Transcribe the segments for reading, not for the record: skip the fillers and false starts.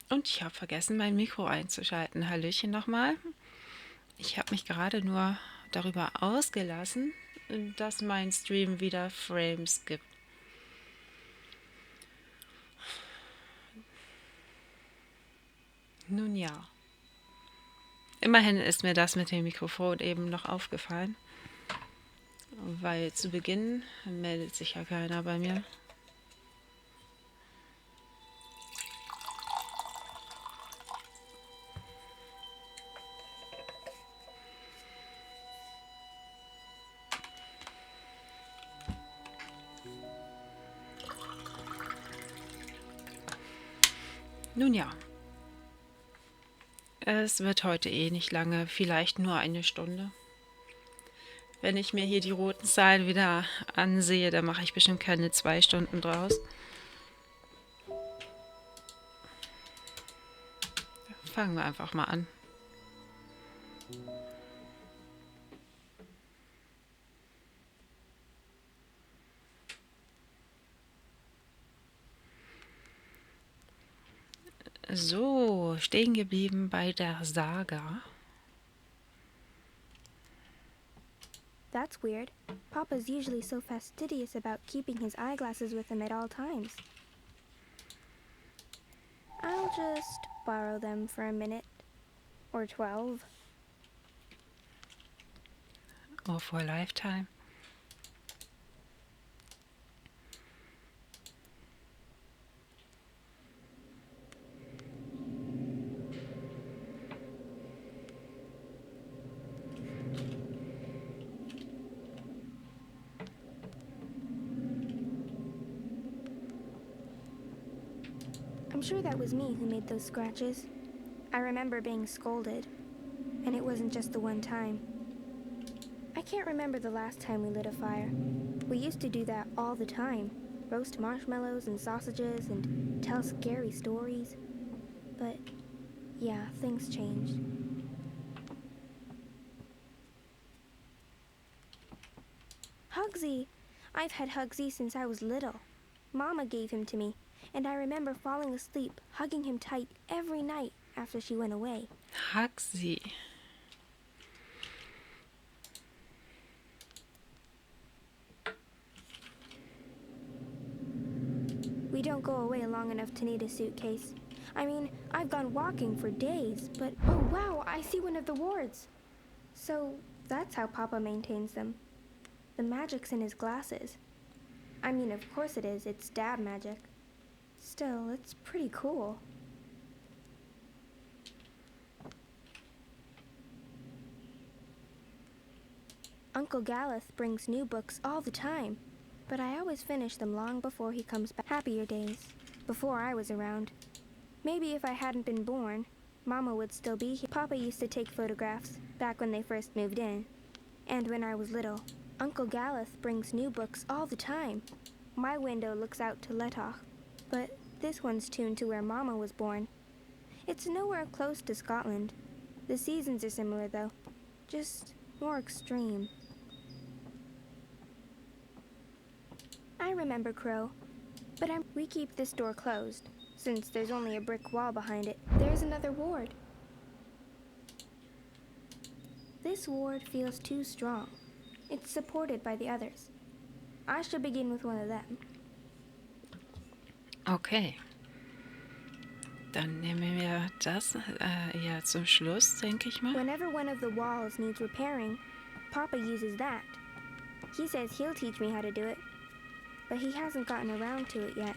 Und ich habe vergessen, mein Mikro einzuschalten. Hallöchen nochmal. Ich habe mich gerade nur darüber ausgelassen, dass mein Stream wieder Frames gibt. Nun ja. Immerhin ist mir das mit dem Mikrofon eben noch aufgefallen, weil zu Beginn meldet sich ja keiner bei mir. Nun ja, es wird heute eh nicht lange, vielleicht nur eine Stunde. Wenn ich mir hier die roten Zahlen wieder ansehe, dann mache ich bestimmt keine 2 Stunden draus. Fangen wir einfach mal an. So, stehen geblieben bei der Saga. That's weird. Papa's usually so fastidious about keeping his eyeglasses with him at all times. I'll just borrow them for a minute. Or 12. Or for a lifetime. I'm sure that was me who made those scratches. I remember being scolded. And it wasn't just the one time. I can't remember the last time we lit a fire. We used to do that all the time. Roast marshmallows and sausages and tell scary stories. But, yeah, things changed. Hugsy! I've had Hugsy since I was little. Mama gave him to me, and I remember falling asleep, hugging him tight every night after she went away. Hugsy. We don't go away long enough to need a suitcase. I mean, I've gone walking for days, but oh wow, I see one of the wards. So that's how Papa maintains them. The magic's in his glasses. I mean, of course it is, it's dab magic. Still, it's pretty cool. Uncle Galeth brings new books all the time, but I always finish them long before he comes back. Happier days, before I was around. Maybe if I hadn't been born, Mama would still be here. Papa used to take photographs, back when they first moved in, and when I was little. Uncle Galeth brings new books all the time. My window looks out to Letach, but this one's tuned to where Mama was born. It's nowhere close to Scotland. The seasons are similar, though, just more extreme. I remember Crow, but we keep this door closed, since there's only a brick wall behind it. There's another ward. This ward feels too strong. It's supported by the others. I shall begin with one of them. Okay. Dann nehmen wir das ja zum Schluss, denke ich mal. Whenever one of the walls needs repairing, Papa uses that. He says he'll teach me how to do it, but he hasn't gotten around to it yet.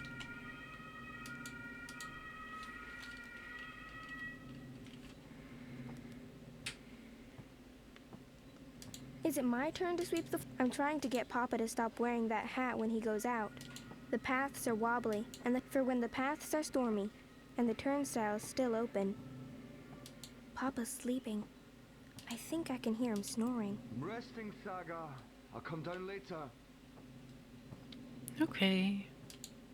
Is it my turn to sweep the... I'm trying to get Papa to stop wearing that hat when he goes out. The paths are wobbly, and for when the paths are stormy, and the turnstile's still open. Papa's sleeping. I think I can hear him snoring. I'm resting, Saga. I'll come down later. Okay.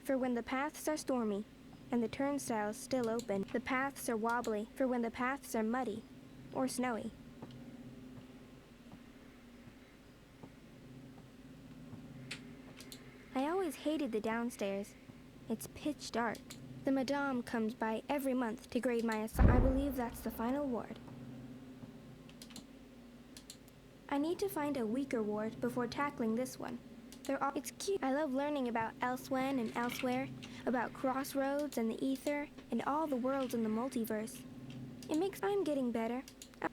For when the paths are stormy, and the turnstile's still open, the paths are wobbly, for when the paths are muddy, or snowy. I always hated the downstairs. It's pitch dark. The Madame comes by every month to grade my assignment. I believe that's the final ward. I need to find a weaker ward before tackling this one. It's cute. I love learning about Elsewhen and Elsewhere, about Crossroads and the Ether, and all the worlds in the multiverse. I'm getting better.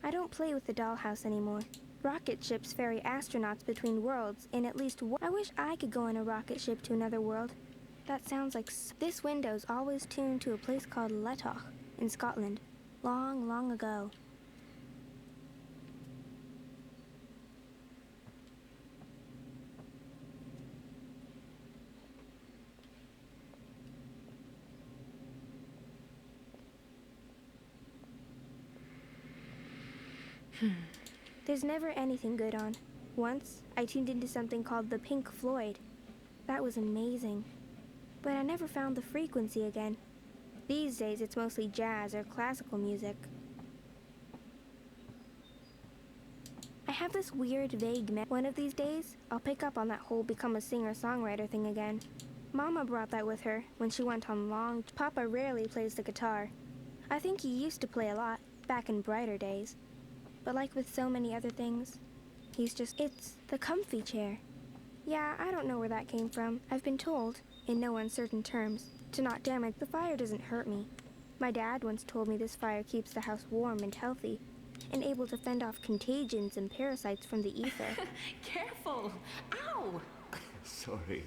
I don't play with the dollhouse anymore. Rocket ships ferry astronauts between worlds in at least one. I wish I could go on a rocket ship to another world. That sounds like... This window's always tuned to a place called Letach in Scotland, long, long ago. There's never anything good on. Once, I tuned into something called the Pink Floyd. That was amazing. But I never found the frequency again. These days, it's mostly jazz or classical music. I have this weird, vague one of these days, I'll pick up on that whole become a singer-songwriter thing again. Mama brought that with her when she went on long... Papa rarely plays the guitar. I think he used to play a lot, back in brighter days. But like with so many other things, it's the comfy chair. Yeah, I don't know where that came from. I've been told, in no uncertain terms, to not damage. The fire doesn't hurt me. My dad once told me this fire keeps the house warm and healthy, and able to fend off contagions and parasites from the ether. Careful! Ow! Sorry,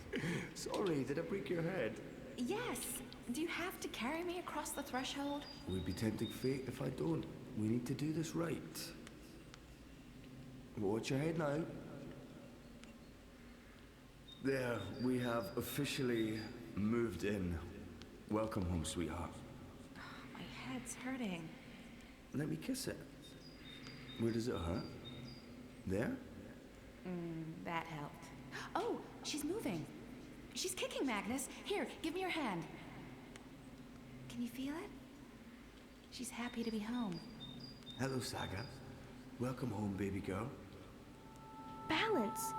did I break your head? Yes. Do you have to carry me across the threshold? It would be tempting fate if I don't. We need to do this right. Watch your head now. There, we have officially moved in. Welcome home, sweetheart. My head's hurting. Let me kiss it. Where does it hurt? There? That helped. Oh, she's moving. She's kicking, Magnus. Here, give me your hand. Can you feel it? She's happy to be home. Hello, Saga. Welcome home, baby girl. Balance.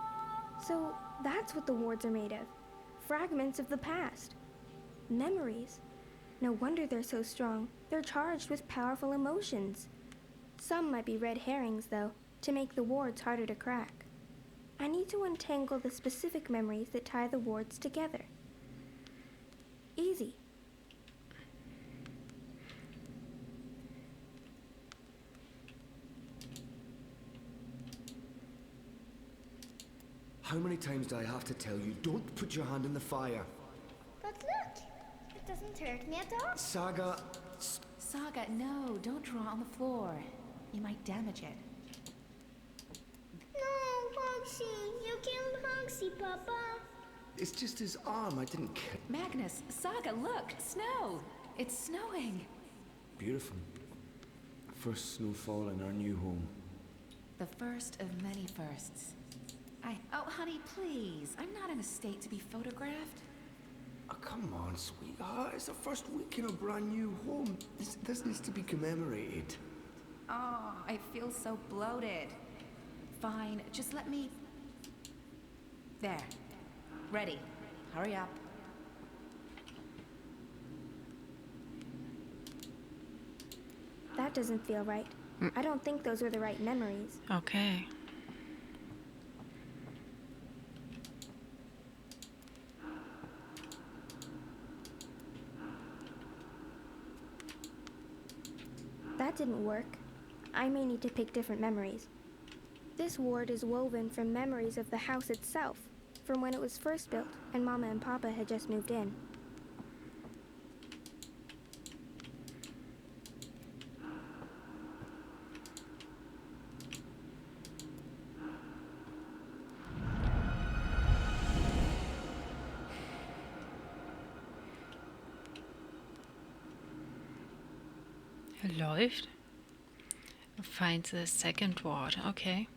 So that's what the wards are made of. Fragments of the past. Memories. No wonder they're so strong. They're charged with powerful emotions. Some might be red herrings, though, to make the wards harder to crack. I need to untangle the specific memories that tie the wards together. Easy. How many times do I have to tell you, don't put your hand in the fire? But look, it doesn't hurt me at all. Saga... Saga, no, don't draw on the floor. You might damage it. No, Hogsy, you killed Hogsy, Papa. It's just his arm, I didn't kill... Magnus, Saga, look! Snow! It's snowing! Beautiful. First snowfall in our new home. The first of many firsts. Oh, honey, please. I'm not in a state to be photographed. Oh, come on, sweetheart. It's the first week in a brand new home. This needs to be commemorated. Oh, I feel so bloated. Fine, just let me... There. Ready. Hurry up. That doesn't feel right. I don't think those were the right memories. Okay. That didn't work. I may need to pick different memories. This ward is woven from memories of the house itself, from when it was first built and Mama and Papa had just moved in. Läuft. Find the second ward. Okay.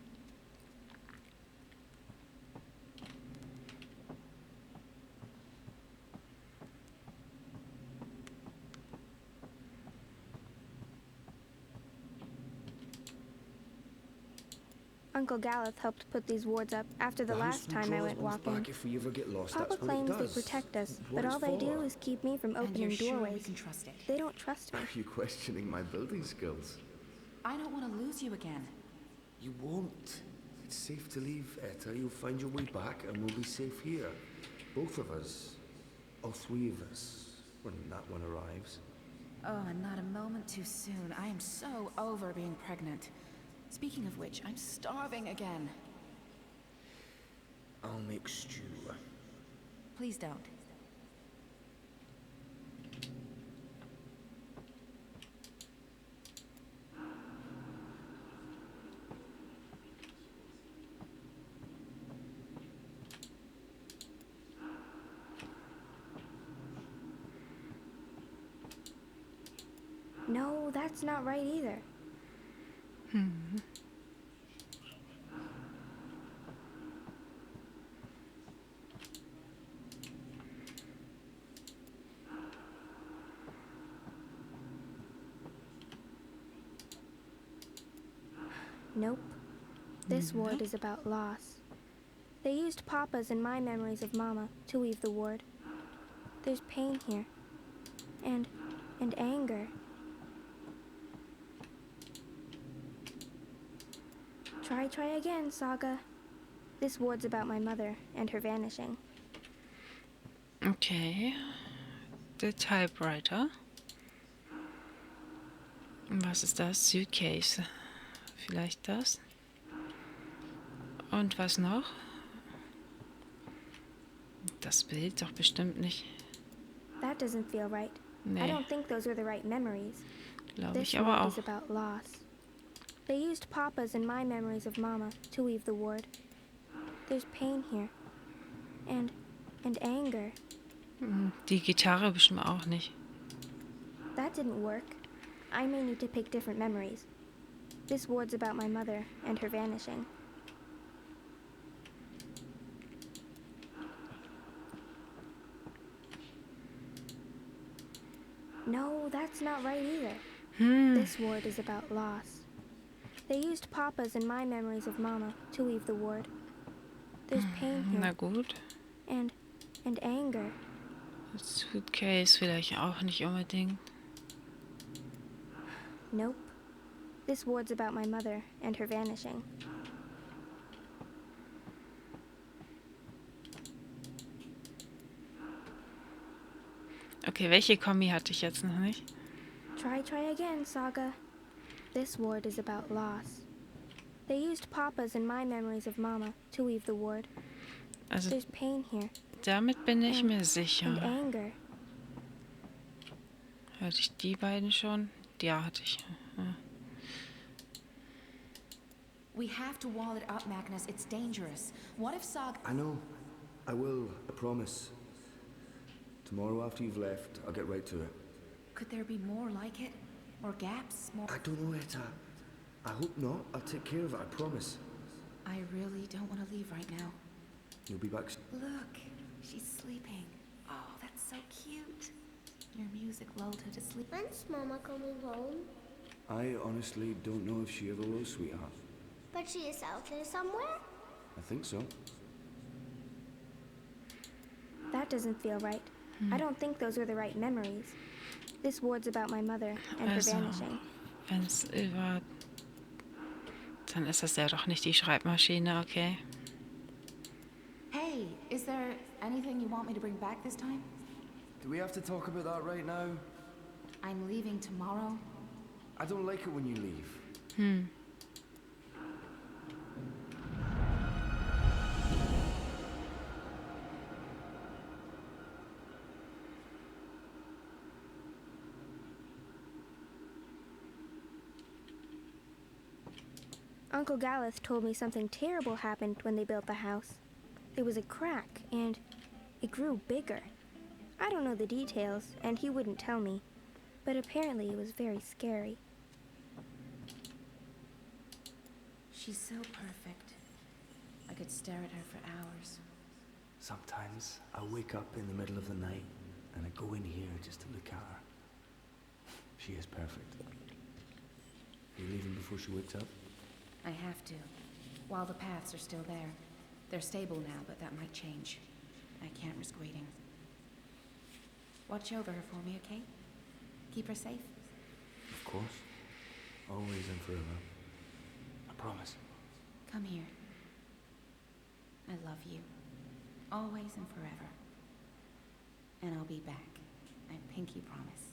Uncle Gallup helped put these wards up after the last time I went walking. If we ever get lost, Papa that's what it claims they does. protect us, What but it's all they do for. is keep me from And you're opening sure we doorways. can trust it? They don't trust me. Are you questioning my building skills? I don't want to lose you again. You won't. It's safe to leave, Etta. You'll find your way back and we'll be safe here. Both of us. All three of us. When that one arrives. Oh, and not a moment too soon. I am so over being pregnant. Speaking of which, I'm starving again. I'll make stew. Please don't. No, that's not right either. Nope. This ward is about loss. They used Papa's and my memories of Mama to weave the ward. There's pain here. And anger. Try again, Saga. This ward's about my mother and her vanishing. Okay. Der Typewriter. Was ist das? Suitcase. Vielleicht das? Und was noch? Das Bild doch bestimmt nicht. That doesn't feel right. I Nee, don't think those were the right memories. glaube This ich aber ward auch. is about loss. They used Papa's and my memories of Mama to weave the ward. There's pain here. And anger. Die Gitarre bestimmt auch nicht. That didn't work. I may need to pick different memories. This ward's about my mother and her vanishing. No, that's not right either. This ward is about loss. They used Papa's and my memories of Mama to weave the ward. There's pain Na here. gut. And anger. Suitcase vielleicht auch nicht unbedingt. Nope. This ward's about my mother and her vanishing. Okay, welche Kombi hatte ich jetzt noch nicht? Try again, Saga. This ward is about loss. They used Papa's and my memories of Mama to weave the ward. Also There's pain here. damit bin ich mir And sicher. anger. Hatte ich die beiden schon? Ja, hatte ich. Ja. We have to wall it up, Magnus. It's dangerous. What if Saga... I know. I will. I promise. Tomorrow after you've left, I'll get right to it. Could there be more like it? More gaps? More... I don't know, Etta. I hope not. I'll take care of it, I promise. I really don't want to leave right now. You'll be back. Look, she's sleeping. Oh, that's so cute. Your music lulled her to sleep. When's Mama coming home? I honestly don't know if she ever will, sweetheart. But she is out there somewhere? I think so. That doesn't feel right. I don't think those are the right memories. This ward's about my mother and her Also, vanishing. wenn es über... Dann ist das ja doch nicht die Schreibmaschine, okay? Hey, is there anything you want me to bring back this time? Do we have to talk about that right now? I'm leaving tomorrow. I don't like it when you leave. Uncle Galeth told me something terrible happened when they built the house. There was a crack, and it grew bigger. I don't know the details, and he wouldn't tell me, but apparently it was very scary. She's so perfect. I could stare at her for hours. Sometimes I wake up in the middle of the night and I go in here just to look at her. She is perfect. Are you leaving before she wakes up? I have to. While the paths are still there. They're stable now, but that might change. I can't risk waiting. Watch over her for me, okay? Keep her safe. Of course. Always and forever. I promise. Come here. I love you. Always and forever. And I'll be back. I pinky promise.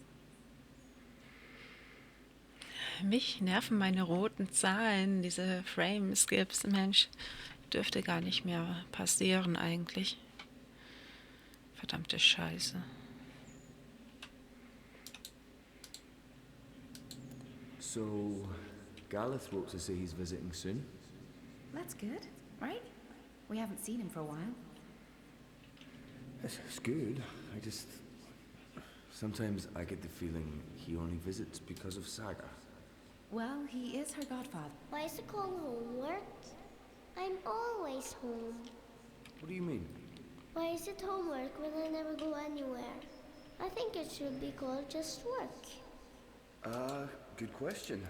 Mich nerven meine roten Zahlen, diese Frame-Skips. Mensch, dürfte gar nicht mehr passieren eigentlich. Verdammte Scheiße. So, Galeth wrote to say he's visiting soon. That's good, right? We haven't seen him for a while. It's good. I just... Sometimes I get the feeling he only visits because of Saga. Well, he is her godfather. Why is it called homework? I'm always home. What do you mean? Why is it homework when I never go anywhere? I think it should be called just work. Good question.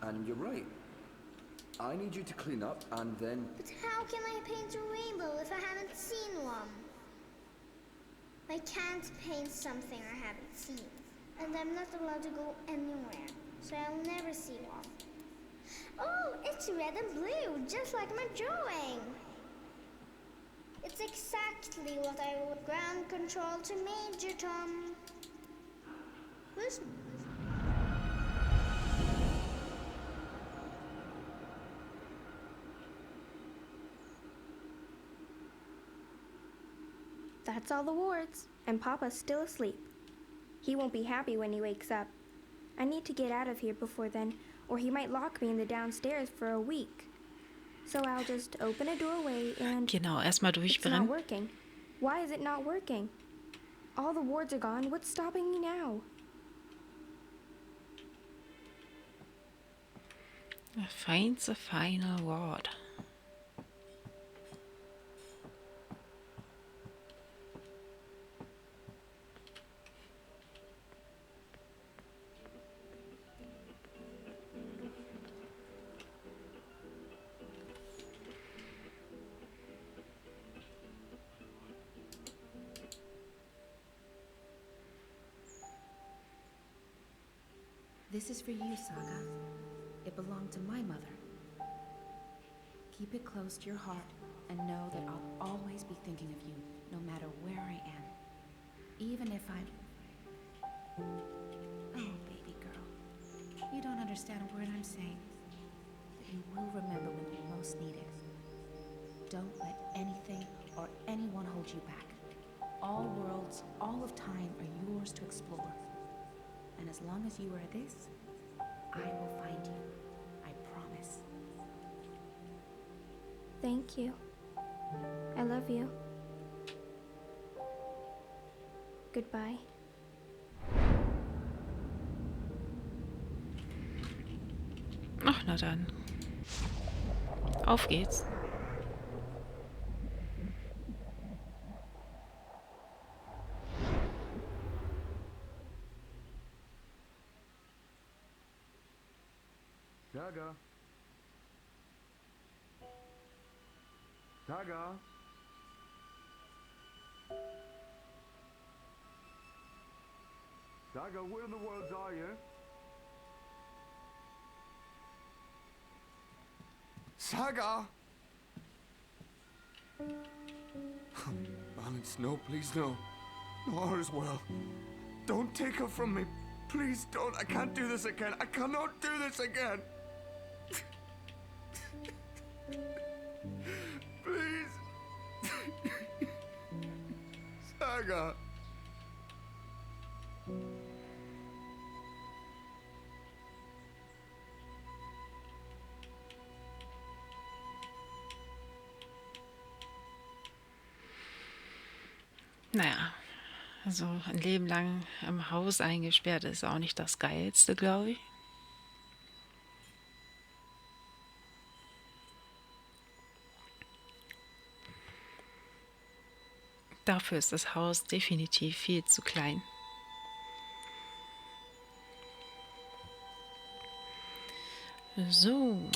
And you're right. I need you to clean up and then... But how can I paint a rainbow if I haven't seen one? I can't paint something I haven't seen. And I'm not allowed to go anywhere, so I'll never see one. Oh, it's red and blue, just like my drawing. It's exactly what I would ground control to Major Tom. Who's... That's all the wards, and Papa's still asleep. He won't be happy when he wakes up. I need to get out of here before then, or he might lock me in the downstairs for a week. So I'll just open a doorway and... Genau, erstmal It's not durchbrennen. working. Why is it not working? All the wards are gone. What's stopping me now? Find the final word. This is for you, Saga. It belonged to my mother. Keep it close to your heart and know that I'll always be thinking of you, no matter where I am. Even if I'm... Oh, baby girl. You don't understand a word I'm saying. But you will remember when you most need it. Don't let anything or anyone hold you back. All worlds, all of time are yours to explore. And as long as you are this, I will find you. I promise. Thank you. I love you. Goodbye. Ach, na dann. Auf geht's. Saga. Saga. Saga, where in the world are you? Saga! Balance, no, please, no. No, all's well. Don't take her from me. Please don't. I can't do this again. I cannot do this again. Please. Saga. Naja, also ein Leben lang im Haus eingesperrt ist auch nicht das Geilste, glaube ich. Dafür ist das Haus definitiv viel zu klein. So.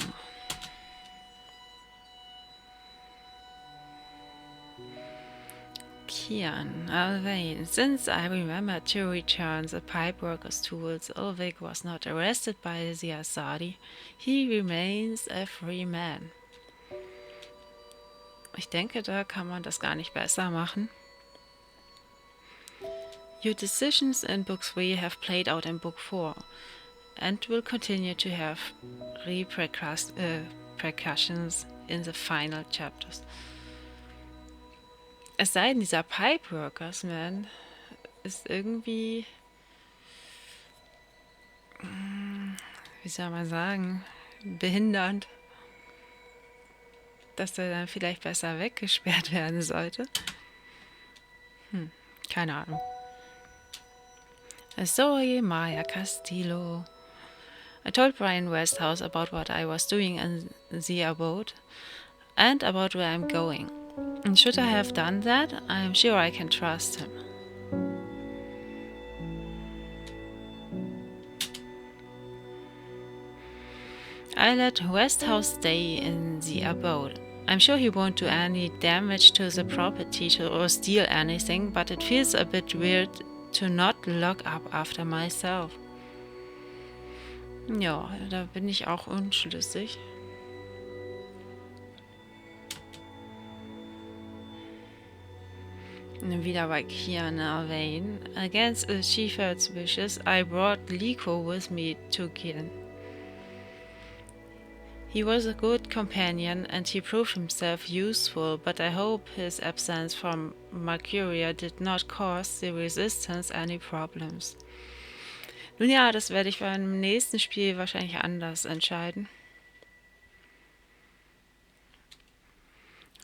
Kian, Alvain. Since I remember to return the pipeworker's tools, Ulvik was not arrested by the Asadi. He remains a free man. Ich denke, da kann man das gar nicht besser machen. Your decisions in Book 3 have played out in Book 4 and will continue to have repercussions in the final chapters. Es sei denn, dieser Pipeworkers Man ist irgendwie, wie soll man sagen, behindernd, dass der dann vielleicht besser weggesperrt werden sollte. Keine Ahnung. Zoe Maya Castillo. I told Brian Westhouse about what I was doing in the abode and about where I'm going. And should I have done that, I'm sure I can trust him. I let Westhouse stay in the abode. I'm sure he won't do any damage to the property or steal anything, but it feels a bit weird to not lock up after myself. Ja, da bin ich auch unschlüssig. Wieder bei Kian Alvain. Against Shifer's wishes, I brought Liko with me to Kian. He was a good companion and he proved himself useful, but I hope his absence from Mercuria did not cause the Resistance any problems. Nun ja, das werde ich beim nächsten Spiel wahrscheinlich anders entscheiden.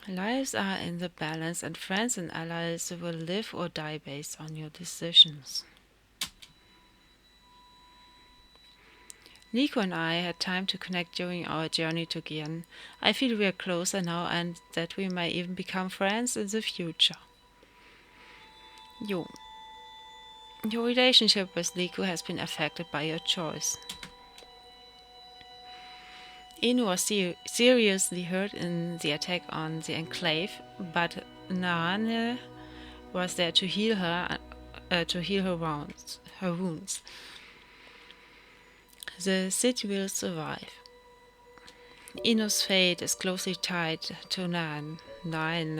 Lives are in the balance and friends and allies will live or die based on your decisions. Nico and I had time to connect during our journey to Gien. I feel we are closer now and that we may even become friends in the future. Jo. Your relationship with Nico has been affected by your choice. Inu was seriously hurt in the attack on the Enclave, but Narane was there to heal her wounds. The city will survive. Inu's fate is closely tied to keine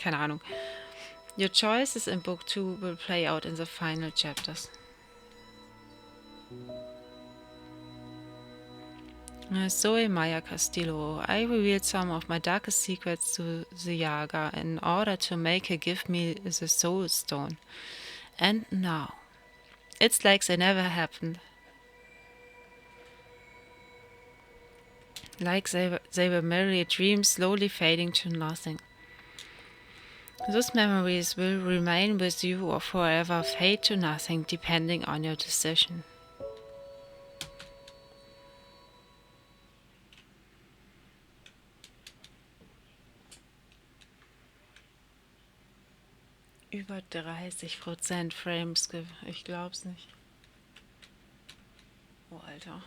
Ahnung. Your choices in Book 2 will play out in the final chapters. Zoe Maya Castillo. I revealed some of my darkest secrets to the Yaga in order to make her give me the Soul Stone. And now, it's like they never happened. Like they were merely a dream slowly fading to nothing. Those memories will remain with you or forever fade to nothing depending on your decision. Über 30% Frames. Ich glaub's nicht. Oh, Alter.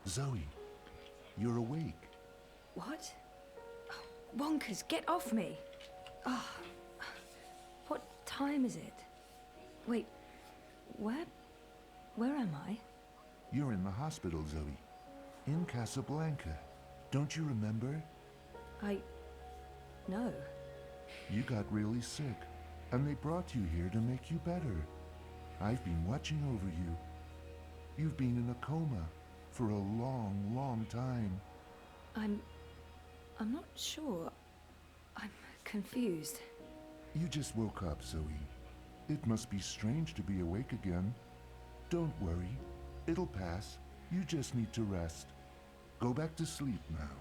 Zoe, you're awake. What? Oh, Wonkers, get off me! Oh, what time is it? Wait, where am I? You're in the hospital, Zoe. In Casablanca. Don't you remember? No. You got really sick, and they brought you here to make you better. I've been watching over you. You've been in a coma for a long, long time. I'm not sure. I'm confused. You just woke up, Zoe. It must be strange to be awake again. Don't worry. It'll pass. You just need to rest. Go back to sleep now.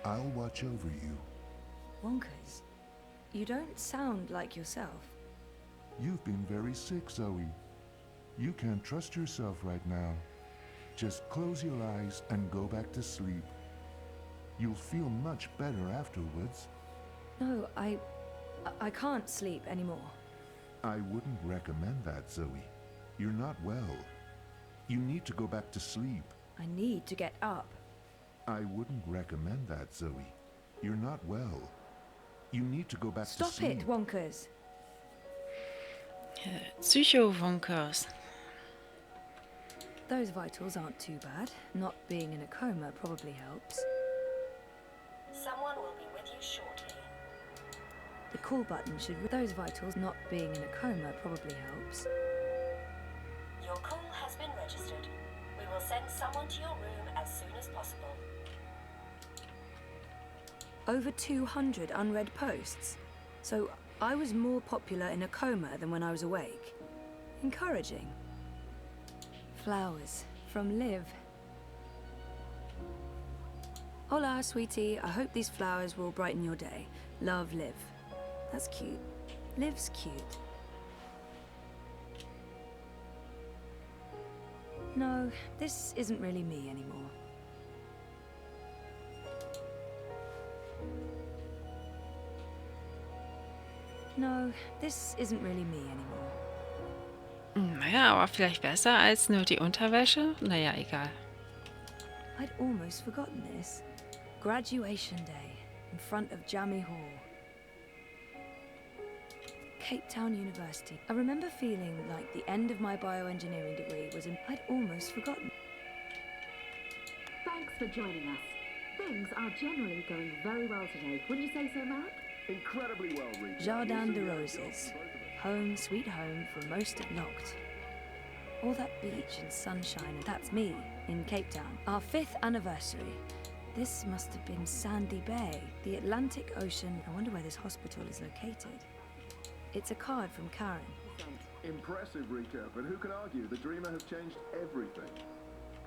I'll watch over you. Wonkers, you don't sound like yourself. You've been very sick, Zoe. You can't trust yourself right now. Just close your eyes and go back to sleep. You'll feel much better afterwards. No, I can't sleep anymore. I wouldn't recommend that, Zoe. You're not well. You need to go back to sleep. I need to get up. I wouldn't recommend that, Zoe. You're not well. You need to go back to Stop sleep. it, Wonkers. Psycho-Wonkers. Those vitals aren't too bad. Not being in a coma probably helps. Someone will be with you shortly. The call button should... Those vitals not being in a coma probably helps. Your call has been registered. We will send someone to your room as soon as possible. Over 200 unread posts. So I was more popular in a coma than when I was awake. Encouraging. Flowers from Liv. Hola, sweetie. I hope these flowers will brighten your day. Love, Liv. That's cute. Liv's cute. No, this isn't really me anymore. No, this isn't really me anymore. Naja, aber vielleicht besser als nur die Unterwäsche? Naja, egal. I'd almost forgotten this. Graduation day in front of Jammy Hall. Cape Town University. I remember feeling like the end of my bioengineering degree was in... I'd almost forgotten. Thanks for joining us. Things are generally going very well today. Wouldn't you say so, Mac? Incredibly well, Reed. Jardin de Roses. Home, sweet home for most of Noct. All that beach and sunshine, and that's me in Cape Town. Our 5th anniversary. This must have been Sandy Bay, the Atlantic Ocean. I wonder where this hospital is located. It's a card from Karen. Impressive, Rika, but who can argue the Dreamer has changed everything?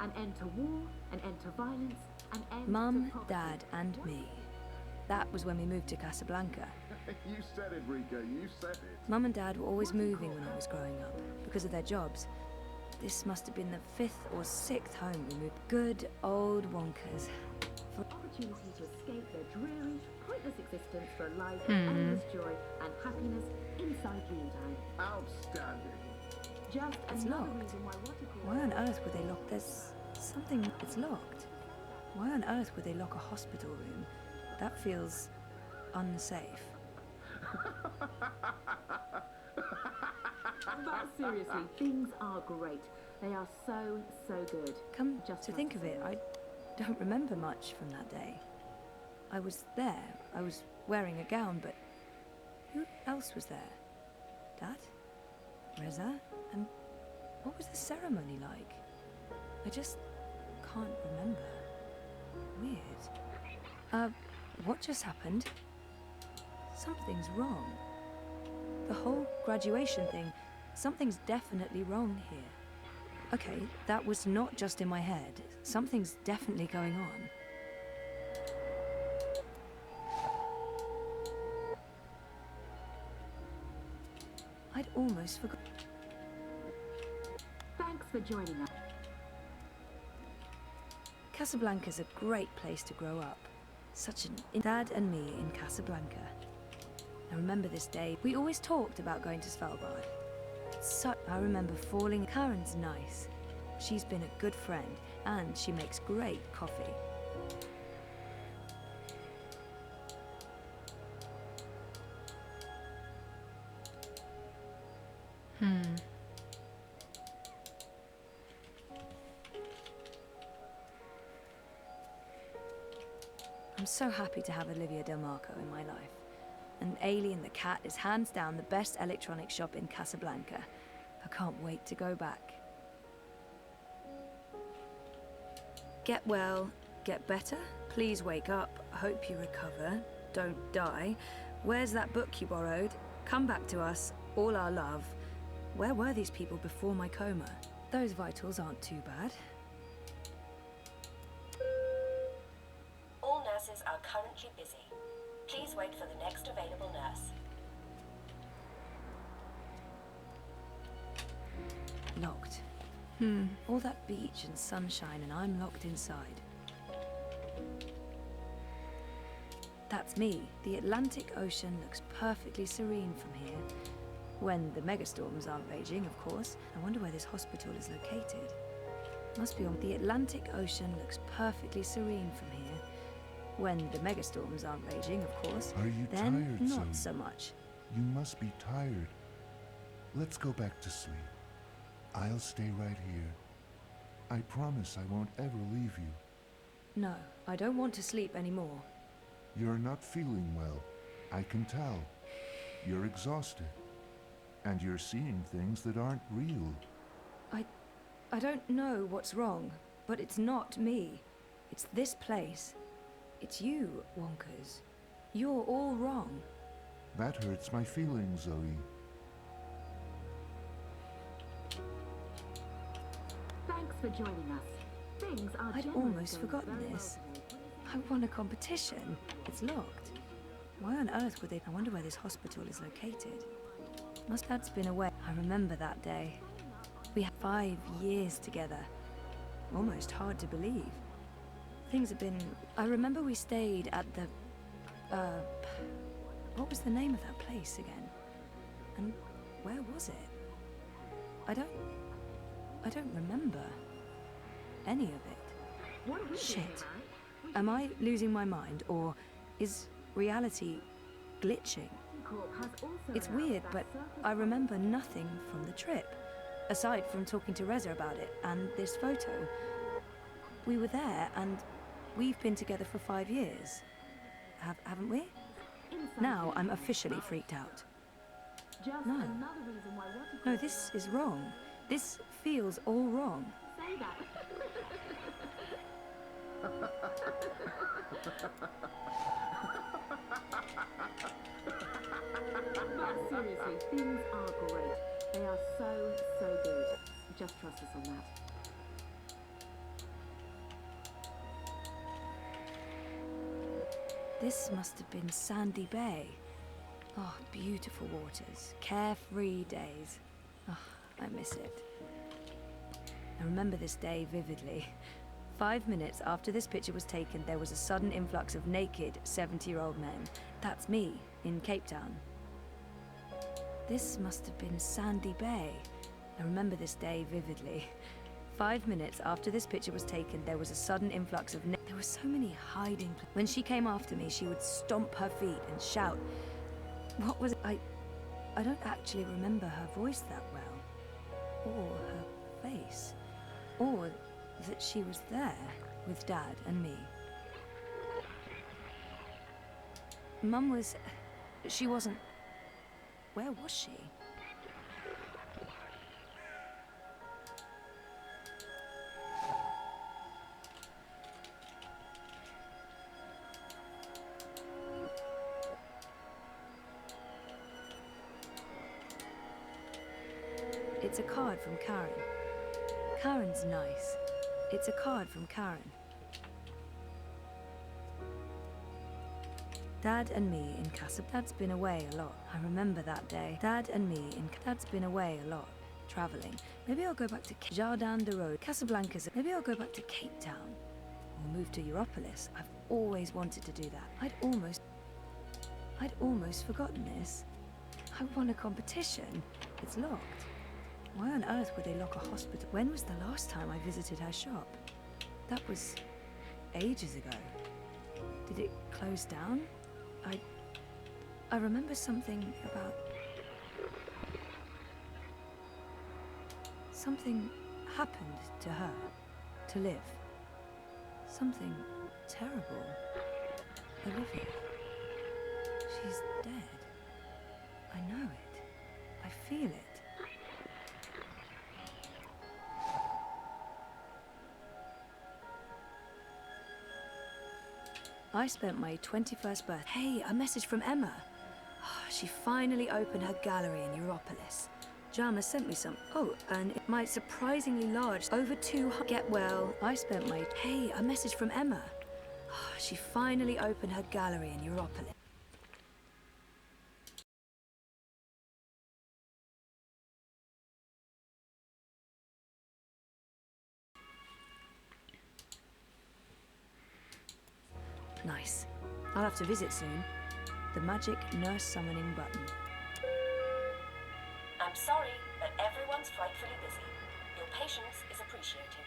An end to war, an end to violence, an end Mum, to poverty. Dad, and me. That was when we moved to Casablanca. You said it, Rika, you said it. Mum and Dad were always moving when I was growing up, because of their jobs. This must have been the 5th or 6th home we moved. Good old Wonkers. Opportunity to escape their dreary, pointless existence for a life of endless joy and happiness inside Dreamtown. Outstanding. Just It's another locked. reason why Watercore... Why on earth would they lock... There's something... It's locked. Why on earth would they lock a hospital room? That feels unsafe. But seriously, things are great. They are so, so good. Come Just to like think of it, I don't remember much from that day. I was there. I was wearing a gown, but Who else was there? Dad? Reza? And what was the ceremony like? I just can't remember. Weird. What just happened? Something's wrong. The whole graduation thing, something's definitely wrong here. Okay, that was not just in my head. Something's definitely going on. I'd almost forgot. Thanks for joining us. Casablanca's a great place to grow up. Such an Dad and me in Casablanca. I remember this day. We always talked about going to Svalbard. I remember falling. Karen's nice. She's been a good friend, and she makes great coffee. I'm so happy to have Olivia Del Marco in my life. And Alien the Cat is hands down the best electronics shop in Casablanca. I can't wait to go back. Get well, get better, please wake up, hope you recover, don't die. Where's that book you borrowed? Come back to us, all our love. Where were these people before my coma? Those vitals aren't too bad. All nurses are currently busy. Please wait for the next available nurse. Locked. All that beach and sunshine and I'm locked inside. That's me. The Atlantic Ocean looks perfectly serene from here. When the megastorms aren't raging, of course. I wonder where this hospital is located. Must be on the Atlantic Ocean looks perfectly serene from here. When the megastorms aren't raging, of course. Are you then tired, not Zoe? so much. You must be tired. Let's go back to sleep. I'll stay right here. I promise I won't ever leave you. No, I don't want to sleep anymore. You're not feeling well. I can tell. You're exhausted. And you're seeing things that aren't real. I don't know what's wrong, but it's not me. It's this place. It's you, Wonkers. You're all wrong. That hurts my feelings, Zoe. Thanks for joining us. Things are I'd generally almost going forgotten very this. well. I won a competition. It's locked. Why on earth would they? I wonder where this hospital is located. Must have been away. I remember that day. We had 5 years together. Almost hard to believe. Things have been... I remember we stayed at the... what was the name of that place again? And where was it? I don't remember any of it. What are we doing, Shit. man? Am I losing my mind, or is reality glitching? Corp has also It's announced weird, that but surface I remember nothing from the trip, aside from talking to Reza about it and this photo. We were there, and we've been together for 5 years. Haven't we? inside Now you. I'm officially freaked out. Just No. another reason why what you No, this is wrong. This feels all wrong. say that. But seriously, things are great. They are so good. Just trust us on that. This must have been Sandy Bay. Oh, beautiful waters, carefree days. Oh, I miss it. I remember this day vividly. 5 minutes after this picture was taken, there was a sudden influx of naked 70-year-old men. That's me, in Cape Town. This must have been Sandy Bay. I remember this day vividly. 5 minutes after this picture was taken, there was a sudden influx of... There were so many hiding... When she came after me, she would stomp her feet and shout. What was it? I don't actually remember her voice that well. Or her face. Or that she was there with Dad and me. Mum was... She wasn't Where was she? It's a card from Karen. Karen's nice. It's a card from Karen. Dad and me in Casablanca. Dad's been away a lot. I remember that day. Dad and me in... Dad's been away a lot. Traveling. Maybe I'll go back to Jardin de Rhodes. Casablanca's... Maybe I'll go back to Cape Town. Or move to Europolis. I've always wanted to do that. I'd almost forgotten this. I won a competition. It's locked. Why on earth would they lock a hospital? When was the last time I visited her shop? That was ages ago. Did it close down? I remember something about... Something happened to her, to Liv. Something terrible. Olivia. She's dead. I know it. I feel it. I spent my 21st birthday. Hey, a message from Emma. She finally opened her gallery in Europolis. Jama sent me some. Oh, and it might surprisingly large. Over 200. Get well. I spent my... Hey, a message from Emma. She finally opened her gallery in Europolis. Nice. I'll have to visit soon. The magic nurse summoning button. I'm sorry, but everyone's frightfully busy. Your patience is appreciated.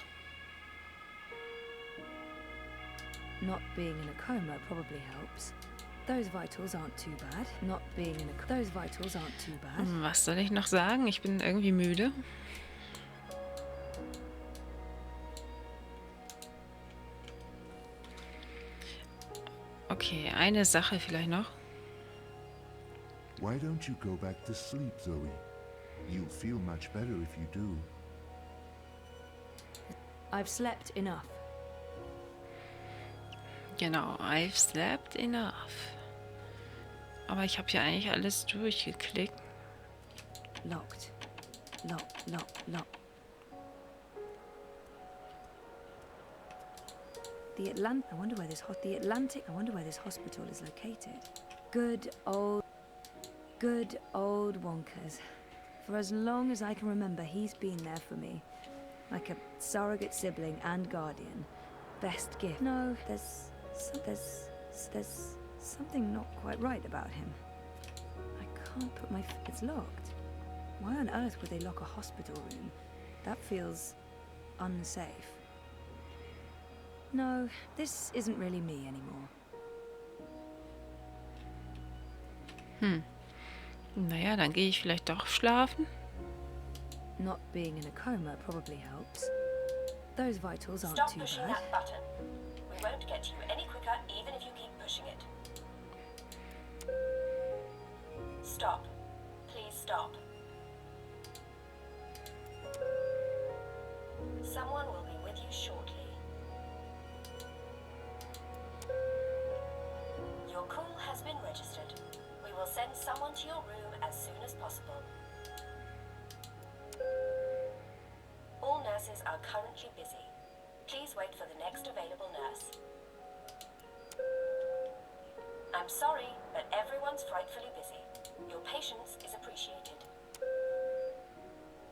Not being in a coma probably helps. Those vitals aren't too bad. Not being in a... Those vitals aren't too bad. Was soll ich noch sagen? Ich bin irgendwie müde. Okay, eine Sache vielleicht noch. Why don't you go back to sleep, Zoe? You'll feel much better if you do. I've slept enough. Genau, I've slept enough. Aber ich habe ja eigentlich alles durchgeklickt. Locked. Locked. The Atlantic. I wonder where this hospital is located. Good old Wonkers. For as long as I can remember, he's been there for me, like a surrogate sibling and guardian. Best gift. No, there's something not quite right about him. I can't put my... It's locked. Why on earth would they lock a hospital room? That feels unsafe. No, this isn't really me anymore. Naja, dann gehe ich vielleicht doch schlafen. Not being in a coma probably helps. Those vitals aren't Stop too pushing bad. that button. We won't get to you any quicker, even if you keep pushing it. Stop. Please stop. Someone will be with you shortly. Your call has been registered. We will send someone to your room as soon as possible. All nurses are currently busy. Please wait for the next available nurse. I'm sorry, but everyone's frightfully busy. Your patience is appreciated.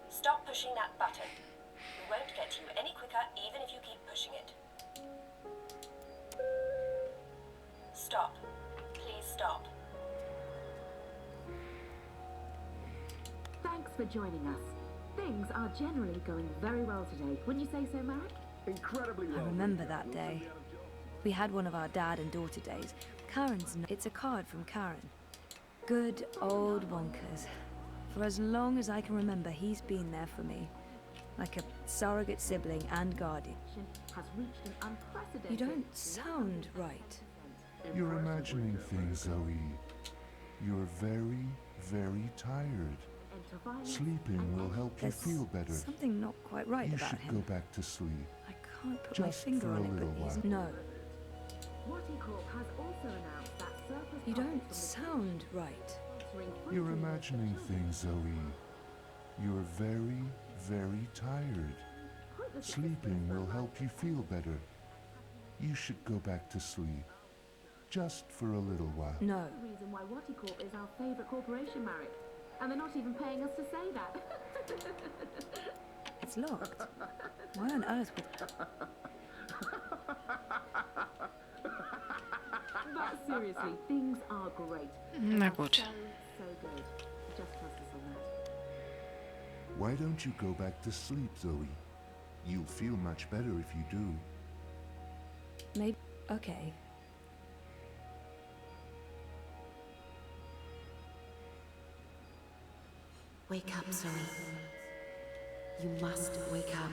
Stop pushing that button. We won't get to you any quicker, even if you keep pushing it. Stop. Please stop. Thanks for joining us. Things are generally going very well today. Wouldn't you say so, Marek? Incredibly well. I remember that day. We had one of our dad and daughter days. It's a card from Karen. Good old Wonkers. For as long as I can remember, he's been there for me, like a surrogate sibling and guardian. Has reached an unprecedented... You don't sound right. You're imagining things, Zoe. You're very, very tired. Enter violence Sleeping and will help you There's feel better. something not quite right You about should him. go back to sleep. I can't put my Just finger for a on it, little but he's while. no. Wattie has also announced that surplus You don't profits from sound right. the sponsoring free You're cleaners for imagining children. things, Zoe. You're very, very tired. Pointless Sleeping existence for will a help life you of feel better. You should go back to sleep. Just for a little while. No. the reason why Wattie Corp is our favourite corporation, Marek. And they're not even paying us to say that. It's locked. Why on earth would... But seriously, things are great. Na They are gut. So good. Just trust us on that. Why don't you go back to sleep, Zoe? You'll feel much better if you do. Maybe... Okay. Wake up, Zoe. You must wake up.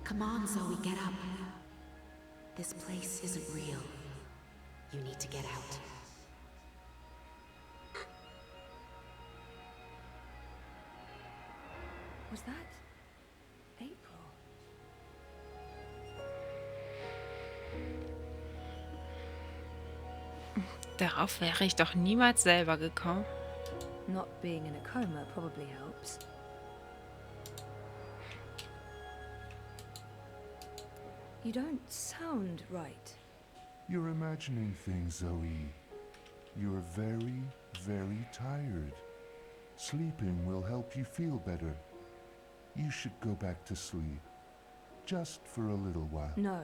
Come on, Zoe, get up. This place isn't real. You need to get out. Was that... April? Darauf wäre ich doch niemals selber gekommen. Not being in a coma probably helps. You don't sound right. You're imagining things, Zoe. You're very, very tired. Sleeping will help you feel better. You should go back to sleep. Just for a little while. No.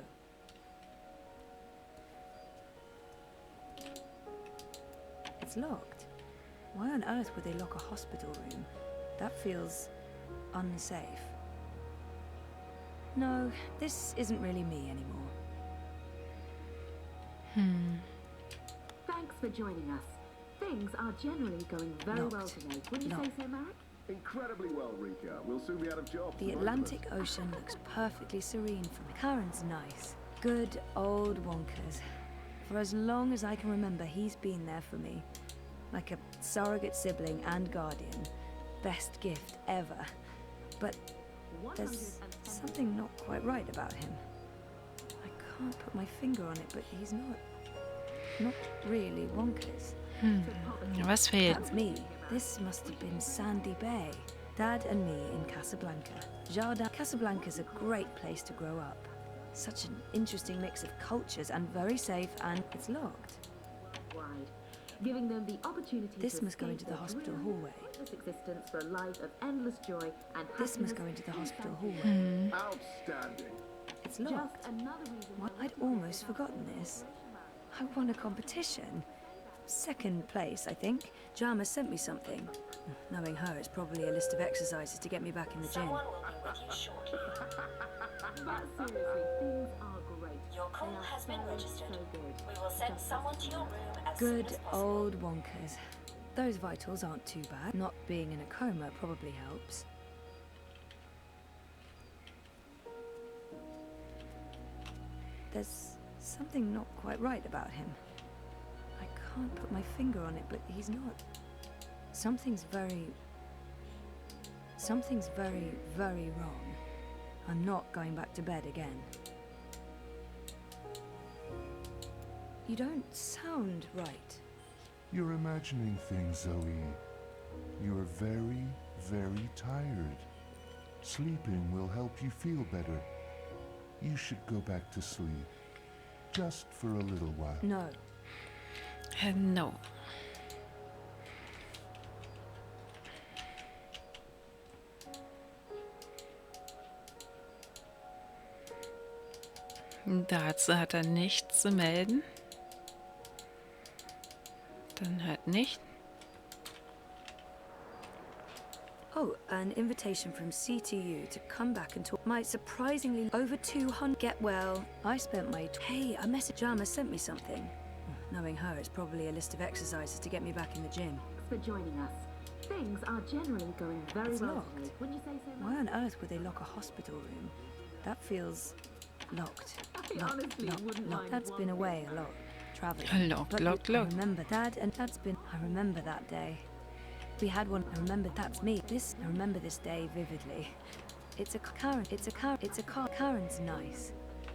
It's locked. Why on earth would they lock a hospital room? That feels unsafe. No, this isn't really me anymore. Thanks for joining us. Things are generally going very well Locked. today. Wouldn't you say so, Marek? Incredibly well, Rika. We'll soon be out of jobs. The both of us. Atlantic Ocean looks perfectly serene from here. Karen's nice. Good old Wonkers. For as long as I can remember, he's been there for me. Like a surrogate sibling and guardian. Best gift ever. But there's something not quite right about him. I can't put my finger on it, but he's not really Wonkers. Was fehlt? That's me. This must have been Sandy Bay. Dad and me in Casablanca. Jardin. Casablanca's a great place to grow up. Such an interesting mix of cultures and very safe, and it's locked. Wide. Giving them the opportunity This to must go escape into the their hospital dreary, hallway. pointless existence for a life of endless joy and This must happiness go into the hospital inside hallway. Outstanding. It's Just locked. another reason What? why I'd almost forgotten this. I won a competition. Second place, I think. Jama sent me something. Knowing her, it's probably a list of exercises to get me back in the gym. Someone will be with you shortly. But seriously, things are great. Your call They are has been so, registered. so good. We will send someone to your room as soon Good as possible. old Wonkers. Those vitals aren't too bad. Not being in a coma probably helps. There's something not quite right about him. I can't put my finger on it, but he's not. Something's very, very wrong. I'm not going back to bed again. You don't sound right. You're imagining things, Zoe. You're very, very tired. Sleeping will help you feel better. You should go back to sleep. Just for a little while. No. No. Dazu hat er nichts zu melden. Dann halt nicht. Oh, an invitation from CTU to come back and talk. My surprisingly over 200. Get well. I spent my. Hey, a message. Jama sent me something. Knowing her, it's probably a list of exercises to get me back in the gym. Thanks for joining us. Things are generally going very It's well locked. today. Wouldn't you say so, Why Marek? on earth would they lock a hospital room? That feels locked. I honestly wouldn't mind That's one been bit, away a Marek. lot. traveling. Locked, But locked, I locked. remember Dad and Dad's been. I remember that day. We had one. I remember that's me. I remember this day vividly. It's a Karen. It's a car. It's a car. Karen's nice.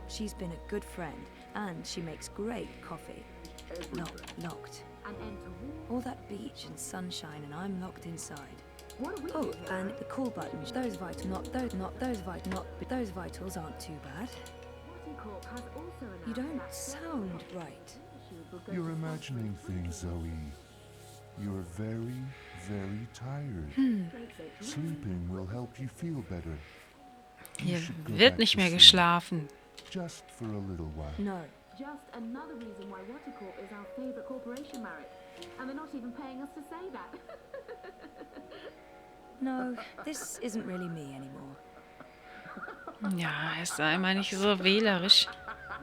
She's been a good friend, and she makes great coffee. Locked. An end to war. All that beach and sunshine, and I'm locked inside. What are we Oh, doing here? and the call button. Those vitals aren't too bad. Corp has also announced You don't that sound right. You're imagining things, Zoe. You're very, very tired. Sleeping will help you feel better. You Hier should go wird back nicht to mehr sleep, geschlafen. just for a little while. No. Just another reason why Watercorp is our favorite corporation, Marek. And they're not even paying us to say that. No, this isn't really me anymore. Ja, sei mal nicht so wählerisch.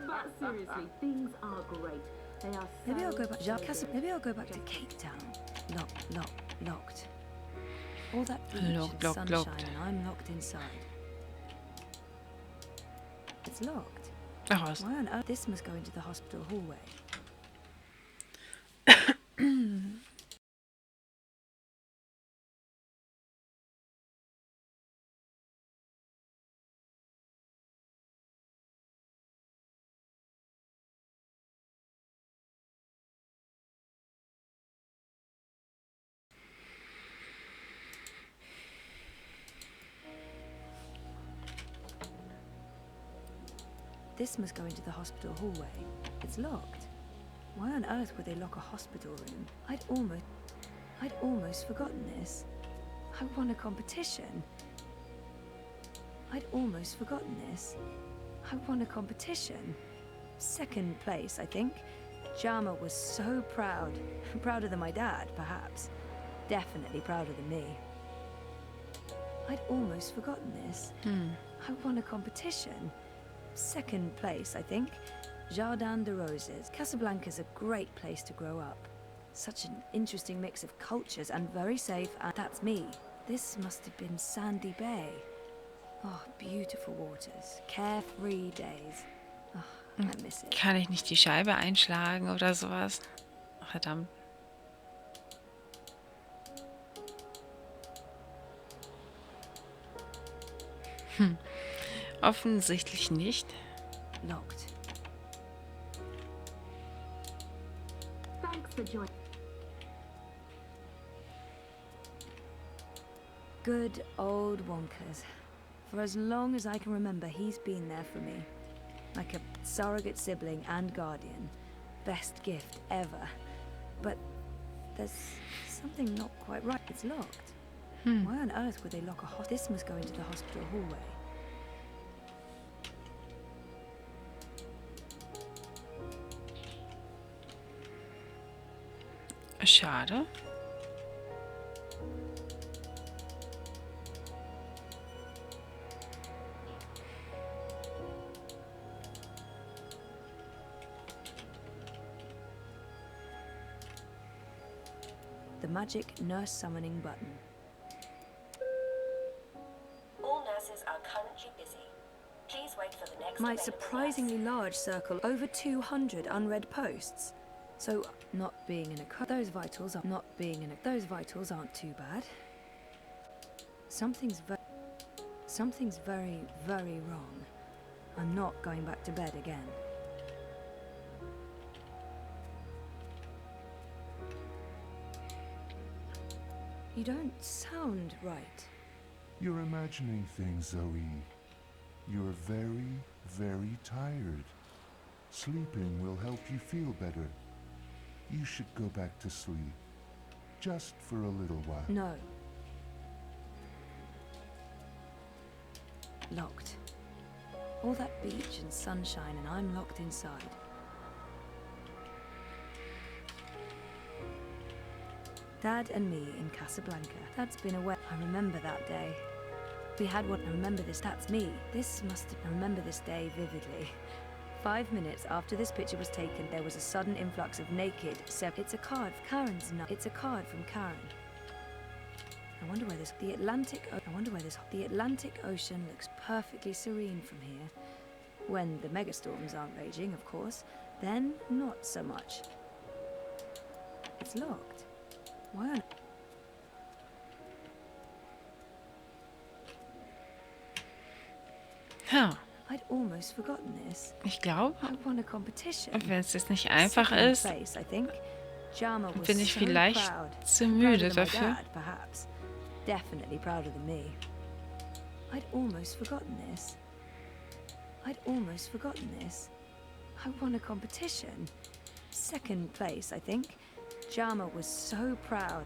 But seriously, things are great. They are so Maybe I'll go back. so Maybe I'll go back to Cape Town. Locked. All that beach Locked, and locked, sunshine, locked. and I'm locked inside. It's locked. Ach, Why on earth? This must go into the hospital hallway. This must go into the hospital hallway. It's locked. Why on earth would they lock a hospital room? I'd almost forgotten this. I won a competition. I'd almost forgotten this. I won a competition. Second place, I think. Jama was so proud. Prouder than my dad, perhaps. Definitely prouder than me. I'd almost forgotten this. I won a competition. Second place, I think. Jardin de Roses. Casablanca's a great place to grow up. Such an interesting mix of cultures and very safe, and that's me. This must have been Sandy Bay. Oh, beautiful waters. Carefree days. Oh, I miss it. Kann ich nicht die Scheibe einschlagen oder sowas? Verdammt. Offensichtlich nicht. Locked. Thanks for joining. Good old Wonkers. For as long as I can remember, he's been there for me. Like a surrogate sibling and guardian. Best gift ever. But there's something not quite right. It's locked. Why on earth would they lock a hospital? This must go into the hospital hallway. Schade. The magic nurse summoning button. All nurses are currently busy. Please wait for the next My available surprisingly large circle, over 200 unread posts. So, not being in a those vitals aren't too bad. Something's very, very wrong. I'm not going back to bed again. You don't sound right. You're imagining things, Zoe. You're very, very tired. Sleeping will help you feel better. You should go back to sleep. Just for a little while. No. Locked. All that beach and sunshine, and I'm locked inside. Dad and me in Casablanca. Dad's been away. I remember that day. We had one. I remember this. That's me. I remember this day vividly. 5 minutes after this picture was taken, there was a sudden influx of naked. It's a card. It's a card from Karen. I wonder where this. The Atlantic Ocean looks perfectly serene from here. When the megastorms aren't raging, of course, then not so much. It's locked. Why on... Ja, I'd almost forgotten this. ich glaube, I won a competition. wenn es jetzt nicht einfach Second ist, place, I think. Jama was bin ich so vielleicht proud. zu Prouder müde than my dafür. dad, perhaps. Definitely prouder than me. I'd almost forgotten this. I'd almost forgotten this. I won a competition. Second place, I think. Jama was so proud.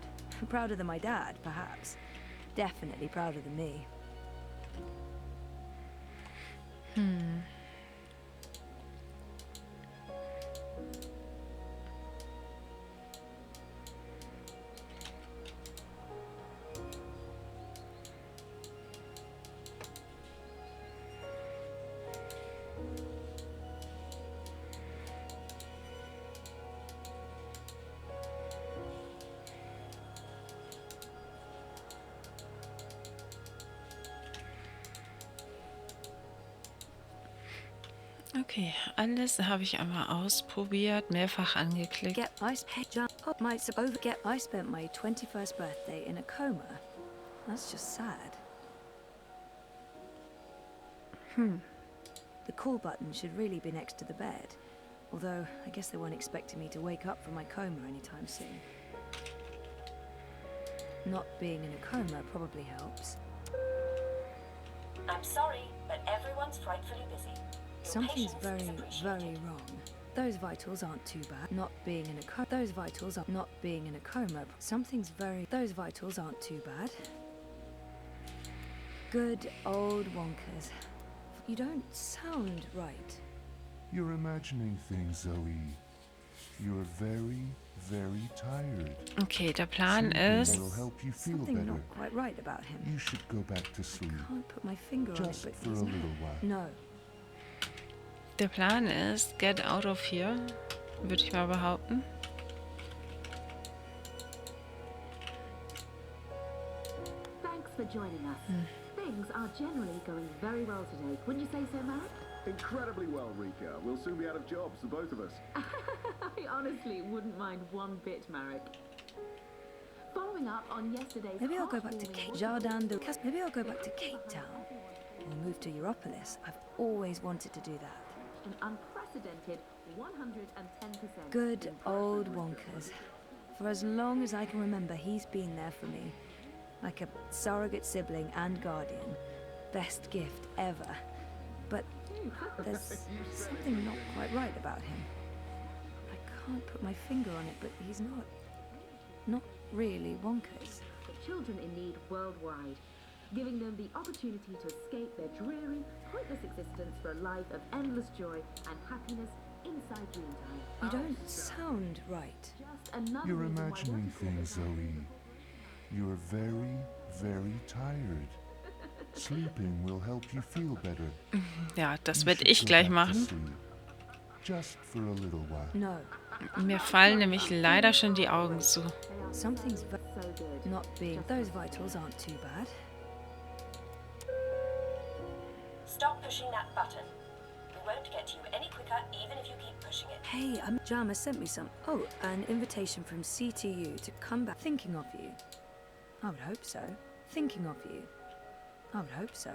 Prouder than my dad, perhaps. Definitely prouder than me. Okay, alles habe ich einmal ausprobiert, mehrfach angeklickt. I spent my 21st birthday in a coma. That's just sad. The call button should really be next to the bed. Although, I guess they weren't expecting me to wake up from my coma anytime soon. Not being in a coma probably helps. I'm sorry, but everyone's frightfully busy. Your Something's patience very, is appreciated. very wrong. Those vitals aren't too bad. Not being in a coma. Those vitals are not being in a coma. Something's very. Those vitals aren't too bad. Good old Wonkers. You don't sound right. You're imagining things, Zoe. You're very, very tired. Okay, der Plan Sleeping ist, will help you feel Something better. not quite right about him. You should go back to sleep. Can't put my finger on it, Just but for a he's little not. while. No. der Plan ist, get out of here, würde ich mal behaupten. Thanks for joining us. Things are generally going very well today. Wouldn't you say so, Marek? Incredibly well, Rika. We'll soon be out of jobs, the both of us. I honestly wouldn't mind one bit, Marek. Following up on yesterday's Maybe I'll go back to heartwarming Cape walk- Jardin de Cas. Maybe I'll go back to Cape Town. Or move to Europolis. I've always wanted to do that. an unprecedented 110%. Good old Wonkers. For as long as I can remember, he's been there for me. Like a surrogate sibling and guardian. Best gift ever. But there's something not quite right about him. I can't put my finger on it, but he's not really Wonkers. For children in need worldwide, giving them the opportunity to escape their dreary, pointless existence for a life of endless joy and happiness inside Dreamtime. You don't sound right. Just another You're reason why imagining Wonderful things, is our Zoe. You're very, very tired. Sleeping will help you feel better. Ja, das You werde should ich go gleich back to machen. sleep. Just for a little while. No. Mir fallen nämlich leider schon die Augen zu. Something's so good. not being. Those vitals aren't too bad. Stop pushing that button. We won't get to you any quicker even if you keep pushing it. Hey, Jama sent me some. Oh, an invitation from CTU to come back. Thinking of you. I would hope so. Thinking of you. I would hope so.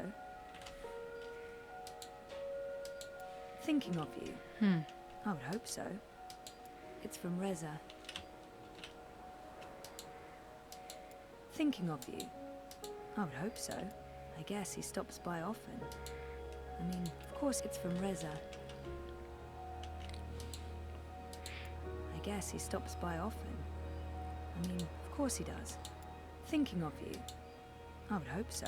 Thinking of you. I would hope so. It's from Reza. Thinking of you. I would hope so. I guess he stops by often. I mean, of course it's from Reza. I guess he stops by often. I mean, of course he does. Thinking of you. I would hope so.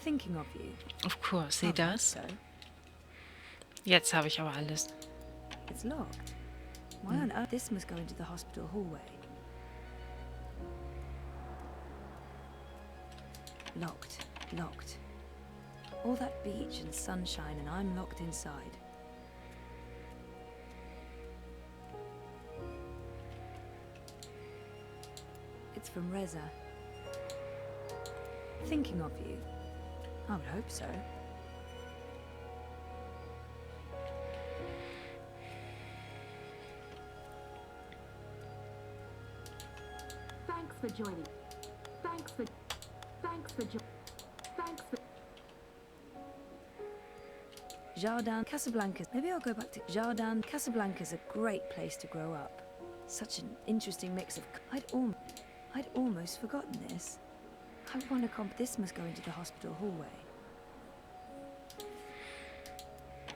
Thinking of you. Of course I he would hope does. so. Jetzt habe ich aber alles. It's locked. Why on earth? This must go into the hospital hallway. Locked. Locked. All that beach and sunshine, and I'm locked inside. It's from Reza. Thinking of you. I would hope so. for joining. Thanks for Jardin Casablanca. Maybe I'll go back to Jardin Casablanca's a great place to grow up. Such an interesting mix of. I'd almost forgotten this. I want to This must go into the hospital hallway.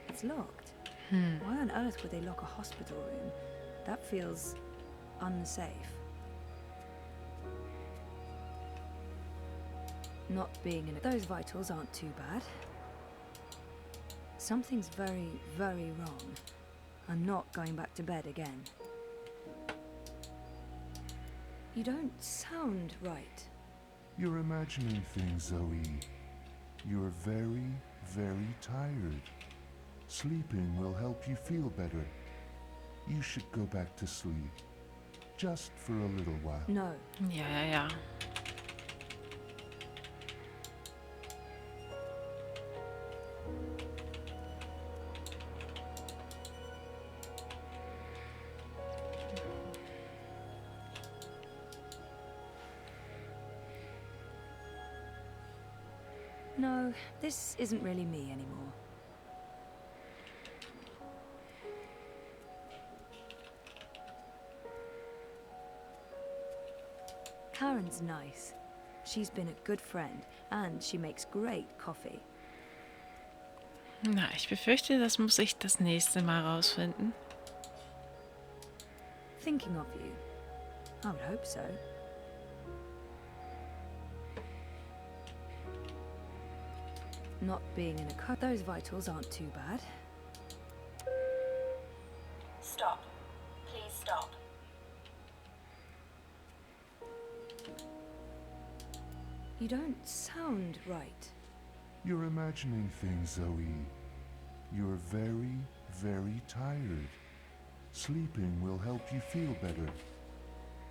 It's locked. Why on earth would they lock a hospital room? That feels unsafe. Not being in those vitals aren't too bad. Something's very, very wrong. I'm not going back to bed again. You don't sound right. You're imagining things, Zoe. You're very, very tired. Sleeping will help you feel better. You should go back to sleep. Just for a little while. No. Ja. No, this isn't really me anymore. Karen's nice. She's been a good friend, and she makes great coffee. Na, ich befürchte, das muss ich das nächste Mal rausfinden. Thinking of you. I would hope so. Not being in a those vitals aren't too bad. Stop. Please stop. You don't sound right. You're imagining things, Zoe. You're very, very tired. Sleeping will help you feel better.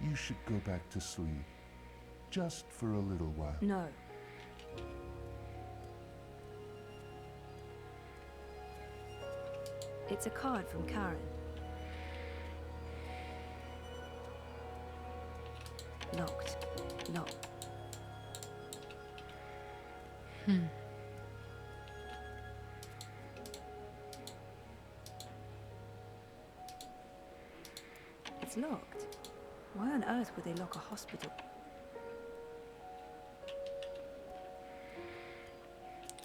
You should go back to sleep. Just for a little while. No. It's a card from Karen. Locked. Locked. It's locked. Why on earth would they lock a hospital?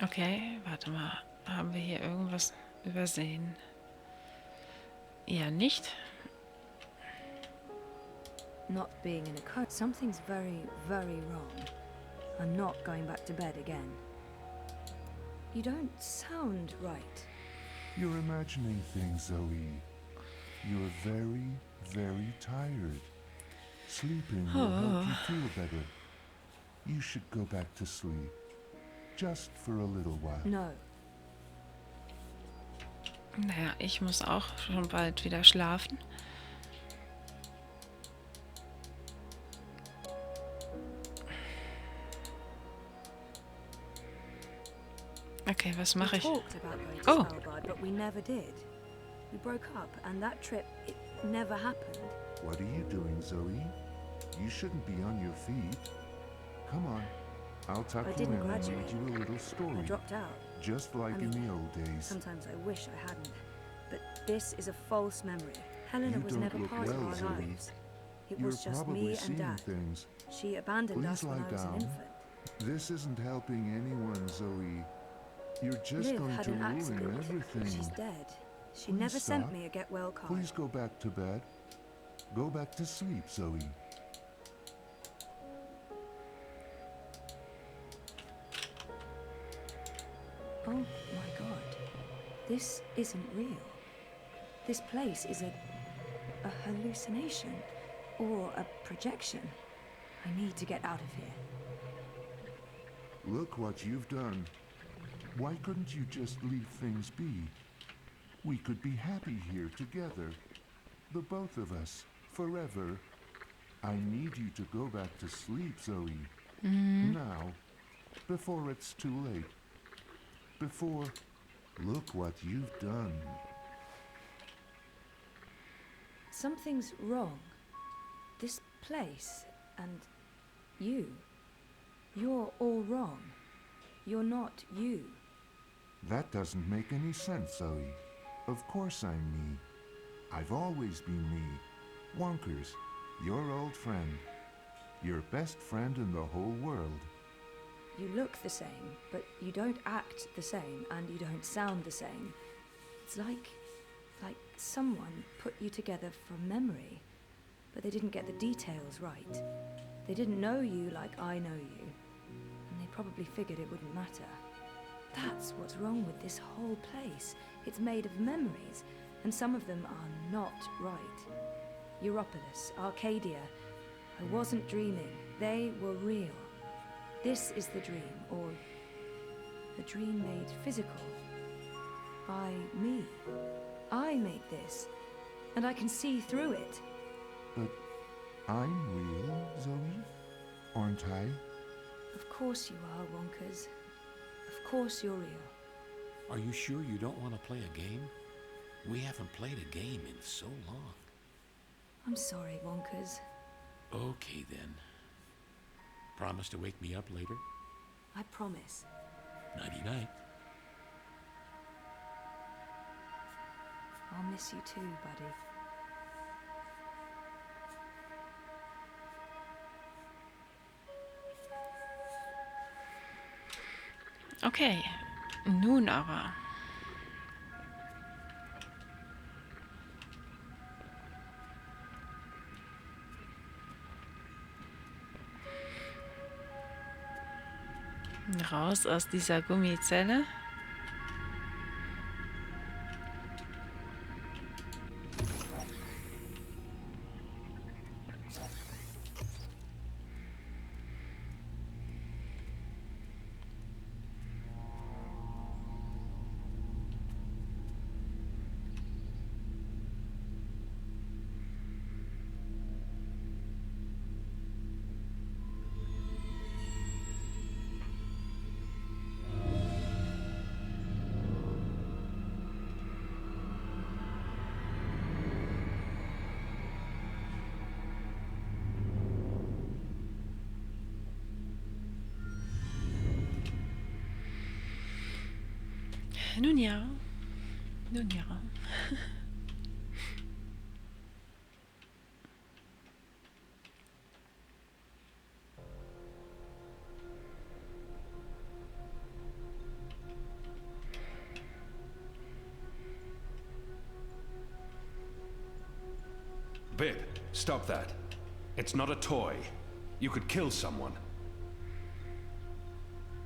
Okay, warte mal. Haben wir hier irgendwas übersehen? Eher nicht. Not being in a code. Something's very, very wrong. I'm not going back to bed again. You don't sound right. You're imagining things, Zoe. You're very, very tired. Sleeping will help you feel better. You should go back to sleep. Just for a little while. No. Naja, ich muss auch schon bald wieder schlafen. Okay, was mache ich? We talked about going to Svalbard, but we never did. We broke up, and that trip, it never happened. What are you doing, Zoe? You shouldn't be on your feet. Come on. I'll tuck I you didn't in and graduate. read you a little story. I dropped out. Just like in the old days. Sometimes I wish I hadn't. But this is a false memory. Helena You was don't never look part well, of our Zoe. lives. It You're was just probably me and seeing Dad. things. She abandoned Please us when lie I was an down. infant. This isn't helping anyone, Zoe. You're just Liv going had to an ruin accident. everything. She's dead. She Please never sent stop. me a get well card. Please go back to bed. Go back to sleep, Zoe. Oh my god. This isn't real. This place is a hallucination. Or a projection. I need to get out of here. Look what you've done. Why couldn't you just leave things be? We could be happy here together. The both of us. Forever. I need you to go back to sleep, Zoe. Now. Before it's too late. Before... Look what you've done. Something's wrong. This place and You. You're all wrong. You're not you. That doesn't make any sense, Zoe. Of course I'm me. I've always been me. Wonkers, your old friend. Your best friend in the whole world. You look the same, but you don't act the same, and you don't sound the same. It's like someone put you together from memory, but they didn't get the details right. They didn't know you like I know you, and they probably figured it wouldn't matter. That's what's wrong with this whole place. It's made of memories, and some of them are not right. Europolis, Arcadia. I wasn't dreaming. They were real. This is the dream, or the dream made physical by me. I made this, and I can see through it. But I'm real, Zoe? Aren't I? Of course you are, Wonkers. Of course you're real. Are you sure you don't want to play a game? We haven't played a game in so long. I'm sorry, Wonkers. Okay, then. Promise to wake me up later? I promise. Nighty-night. I'll miss you too, buddy. Okay, nun aber. Raus aus dieser Gummizelle. Nun ja. Nun ja. Bib, stop that. It's not a toy. You could kill someone.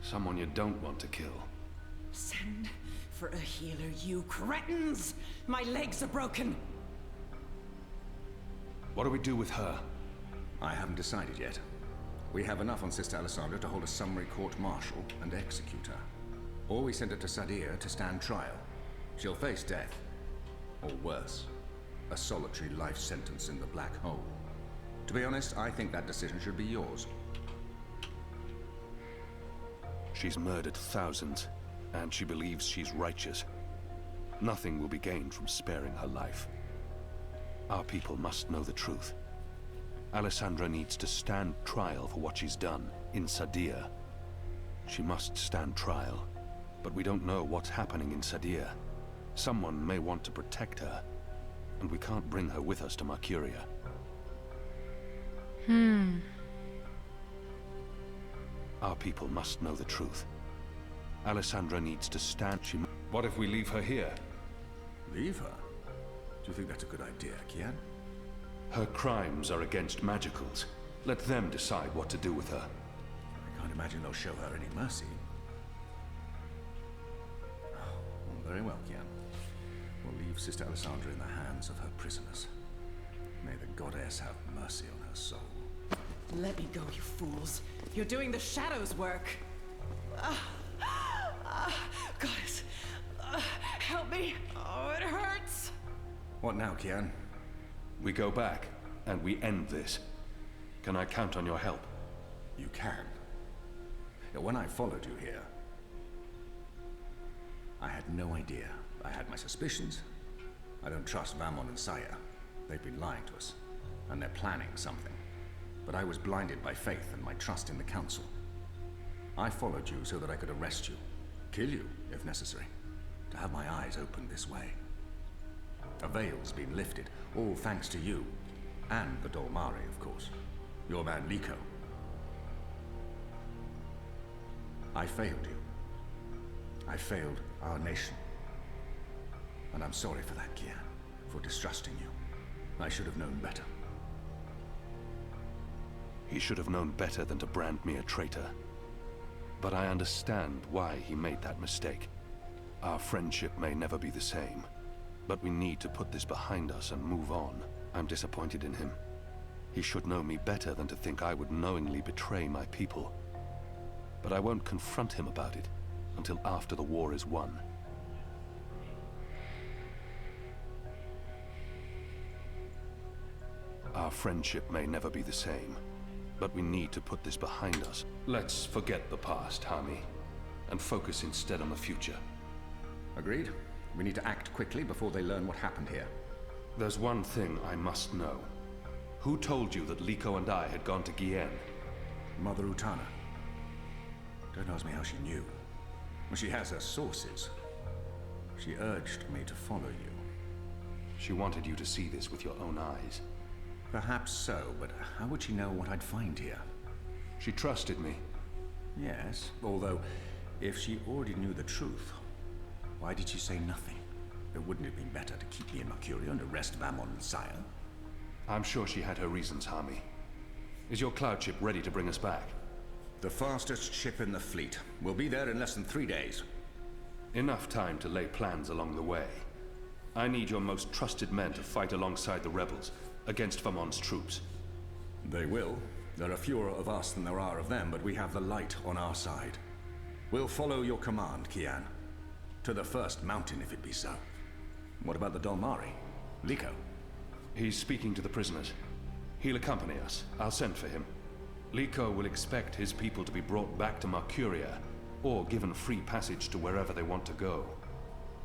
Someone you don't want to kill. Send for a healer, you cretins! My legs are broken! What do we do with her? I haven't decided yet. We have enough on Sister Alessandra to hold a summary court-martial and execute her. Or we send her to Sadir to stand trial. She'll face death. Or worse, a solitary life sentence in the black hole. To be honest, I think that decision should be yours. She's murdered thousands, and she believes she's righteous. Nothing will be gained from sparing her life. Our people must know the truth. Alessandra needs to stand trial for what she's done in Sadir. She must stand trial, but we don't know what's happening in Sadir. Someone may want to protect her, and we can't bring her with us to Mercuria. Our people must know the truth. Alessandra needs to stand. What if we leave her here? Leave her? Do you think that's a good idea, Kian? Her crimes are against magicals. Let them decide what to do with her. I can't imagine they'll show her any mercy. Oh, very well, Kian. We'll leave Sister Alessandra in the hands of her prisoners. May the goddess have mercy on her soul. Let me go, you fools. You're doing the Shadow's work. Goddess, help me. Oh, it hurts. What now, Kian? We go back, and we end this. Can I count on your help? You can. When I followed you here, I had no idea. I had my suspicions. I don't trust Vamon and Saya. They've been lying to us, and they're planning something. but I was blinded by faith and my trust in the Council. I followed you so that I could arrest you, kill you, if necessary, to have my eyes opened this way. A veil's been lifted, all thanks to you, and the Dolmari, of course. Your man Liko. I failed you. I failed our nation. And I'm sorry for that, Kian, for distrusting you. I should have known better. He should have known better than to brand me a traitor. But I understand why he made that mistake. Our friendship may never be the same, but we need to put this behind us and move on. I'm disappointed in him. He should know me better than to think I would knowingly betray my people. But I won't confront him about it until after the war is won. Our friendship may never be the same, but we need to put this behind us. Let's forget the past, Hami, and focus instead on the future. Agreed. We need to act quickly before they learn what happened here. There's one thing I must know. Who told you that Liko and I had gone to Gien? Mother Utana. Don't ask me how she knew. Well, she has her sources. She urged me to follow you. She wanted you to see this with your own eyes. Perhaps so, but how would she know what I'd find here? She trusted me. Yes, although, if she already knew the truth, why did she say nothing? Wouldn't it be better to keep me in Mercuria and arrest Vamon and Sire? I'm sure she had her reasons, Hami. Is your cloud ship ready to bring us back? The fastest ship in the fleet. We'll be there in less than 3 days. Enough time to lay plans along the way. I need your most trusted men to fight alongside the rebels, against Vamon's troops. They will. There are fewer of us than there are of them, but we have the light on our side. We'll follow your command, Kian. To the first mountain, if it be so. What about the Dolmari? Liko? He's speaking to the prisoners. He'll accompany us. I'll send for him. Liko will expect his people to be brought back to Mercuria, or given free passage to wherever they want to go.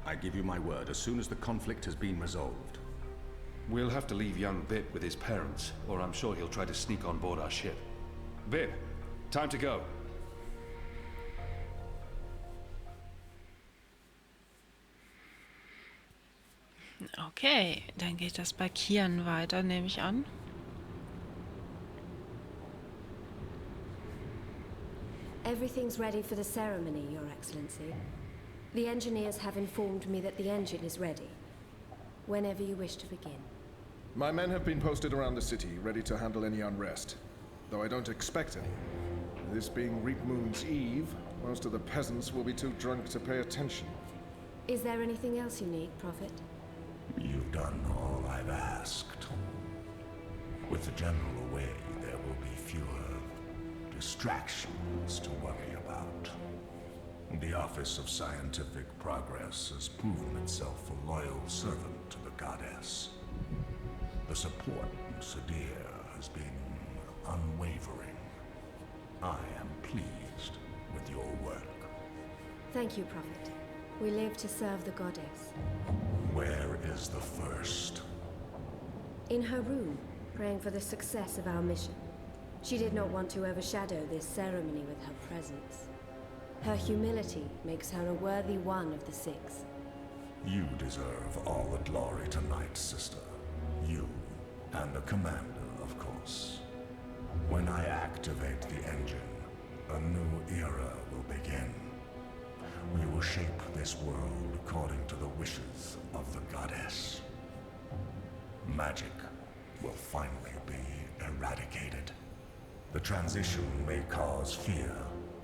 I give you my word, as soon as the conflict has been resolved. We'll have to leave young Bib with his parents, or I'm sure he'll try to sneak on board our ship. Bib, time to go. Okay, dann geht das bei Kian weiter, nehme ich an. Everything's ready for the ceremony, Your Excellency. The engineers have informed me that the engine is ready. Whenever you wish to begin. My men have been posted around the city, ready to handle any unrest. Though I don't expect any. This being Reap Moon's Eve, most of the peasants will be too drunk to pay attention. Is there anything else you need, Prophet? You've done all I've asked. With the General away, there will be fewer distractions to worry about. The Office of Scientific Progress has proven itself a loyal servant to the Goddess. The support from Sadir has been unwavering. I am pleased with your work. Thank you, Prophet. We live to serve the Goddess. Where is the first? In her room, praying for the success of our mission. She did not want to overshadow this ceremony with her presence. Her humility makes her a worthy one of the six. You deserve all the glory tonight, sister. You, and the commander, of course. When I activate the engine, a new era will begin. We will shape this world according to the wishes of the Goddess. Magic will finally be eradicated. The transition may cause fear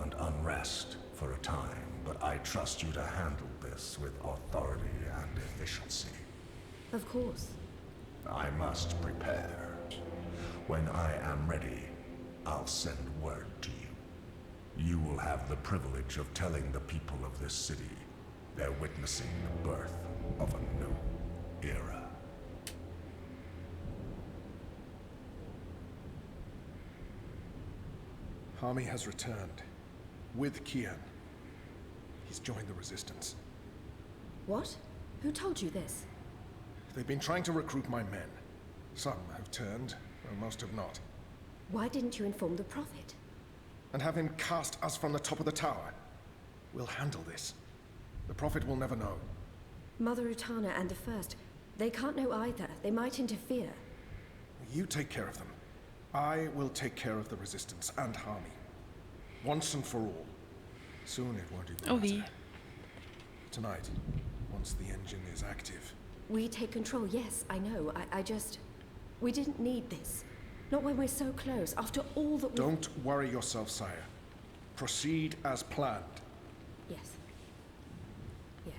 and unrest for a time, but I trust you to handle this with authority and efficiency. Of course. I must prepare. When I am ready, I'll send word to you. You will have the privilege of telling the people of this city they're witnessing the birth of a new era. Hami has returned. With Kian. He's joined the Resistance. What? Who told you this? They've been trying to recruit my men. Some have turned, though most have not. Why didn't you inform the Prophet? And have him cast us from the top of the tower. We'll handle this. The Prophet will never know. Mother Utana and the First, they can't know either. They might interfere. You take care of them. I will take care of the Resistance and Harmy. Once and for all. Soon it won't even matter. wie? Tonight, once the engine is active. We take control, yes, I know. I just... We didn't need this. Not when we're so close, after all that we... Don't worry yourself, sire. Proceed as planned. Yes. Yes.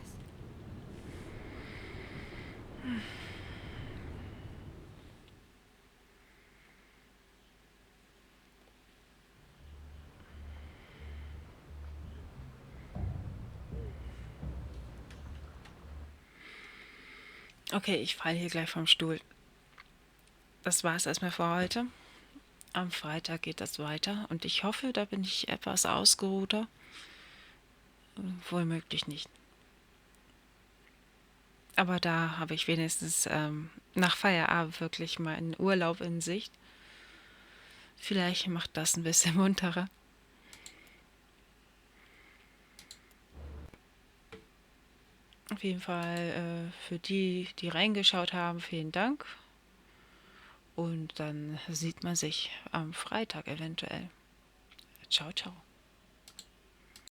Okay, ich falle hier gleich vom Stuhl. Das war es erstmal für heute. Am Freitag geht das weiter und ich hoffe, da bin ich etwas ausgeruhter. Wohl möglich nicht. Aber da habe ich wenigstens nach Feierabend wirklich mal einen Urlaub in Sicht. Vielleicht macht das ein bisschen munterer. Auf jeden Fall für die, die reingeschaut haben, vielen Dank. Und dann sieht man sich am Freitag eventuell. Ciao, ciao.